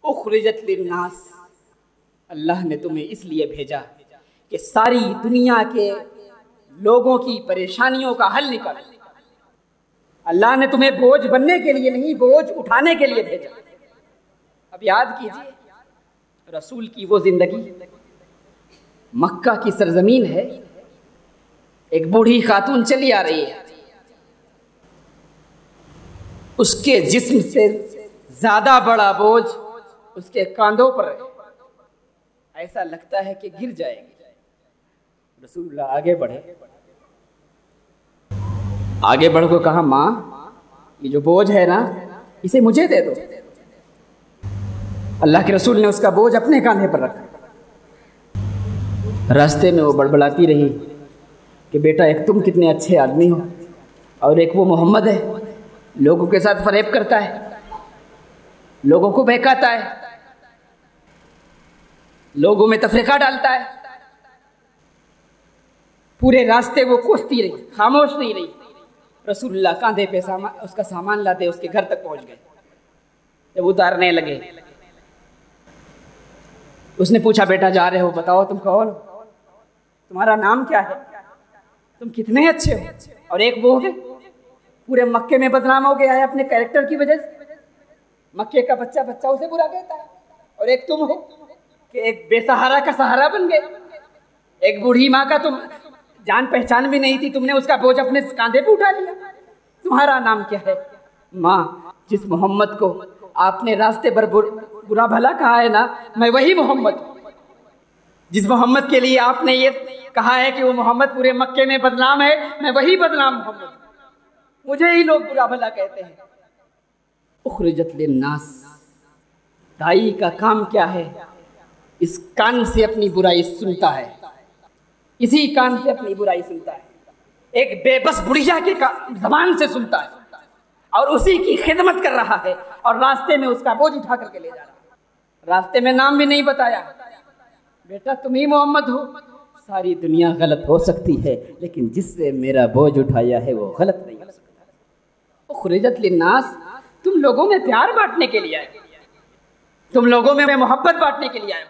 उखरिजत लिन्नास, अल्लाह ने तुम्हें इसलिए भेजा कि सारी दुनिया के लोगों की परेशानियों का हल निकाल। अल्लाह ने तुम्हें बोझ बनने के लिए नहीं, बोझ उठाने के लिए भेजा। अब याद कीजिए, रसूल की वो जिंदगी, मक्का की सरजमीन है, एक बूढ़ी खातून चली आ रही है, उसके जिस्म से ज्यादा बड़ा बोझ उसके कांधों पर है, ऐसा लगता है कि गिर जाएगी। रसूलुल्लाह आगे बढ़े, आगे बढ़ को कहा, माँ ये जो बोझ है ना, इसे मुझे दे दो। अल्लाह के रसूल ने उसका बोझ अपने कांधे पर रखा। रास्ते में वो बड़बड़ाती रही कि बेटा, एक तुम कितने अच्छे आदमी हो और एक वो मोहम्मद है, लोगों के साथ फरेब करता है, लोगों को बहकाता है, लोगों में तफरीका डालता है। पूरे रास्ते वो कोसती रही, खामोश नहीं रही। रसूलुल्लाह कांधे पे उसका सामान लाते उसके घर तक पहुंच गए। जब उतारने लगे, उसने पूछा, बेटा जा रहे हो, बताओ तुम कौन हो, तुम्हारा नाम क्या है, तुम कितने अच्छे हो। और एक वो है, पूरे मक्के में बदनाम हो गया है अपने कैरेक्टर की वजह से, मक्के का बच्चा बच्चा उसे बुरा कहता है। और एक तुम हो कि एक बेसहारा का सहारा बन गए। एक बूढ़ी माँ का तुम जान पहचान भी नहीं थी, तुमने उसका बोझ अपने कांधे पे उठा लिया। तुम्हारा नाम क्या है? माँ, जिस मोहम्मद को आपने रास्ते पर बुरा भला कहा है ना, मैं वही मोहम्मद। जिस मोहम्मद के लिए आपने ये कहा है कि वो मोहम्मद पूरे मक्के में बदनाम है, मैं वही बदनाम मोहम्मद। मुझे ही लोग बुरा भला कहते हैं। उखरिजत लिन्नास, दाई का काम क्या है? इस कान से अपनी बुराई सुनता है, इसी कान से अपनी बुराई सुनता है। एक बेबस बुढ़िया के जबान से सुनता है और उसी की खिदमत कर रहा है, और रास्ते में उसका बोझ उठा करके ले जा रहा है। रास्ते में नाम भी नहीं बताया, बेटा तुम ही मोहम्मद हो। सारी दुनिया गलत हो सकती है, लेकिन जिससे मेरा बोझ उठाया है वो गलत नहीं हो सकता। उखरिजत लिन्नास, तुम लोगों में प्यार बांटने के लिए आए, तुम लोगों में मोहब्बत बांटने के लिए आए।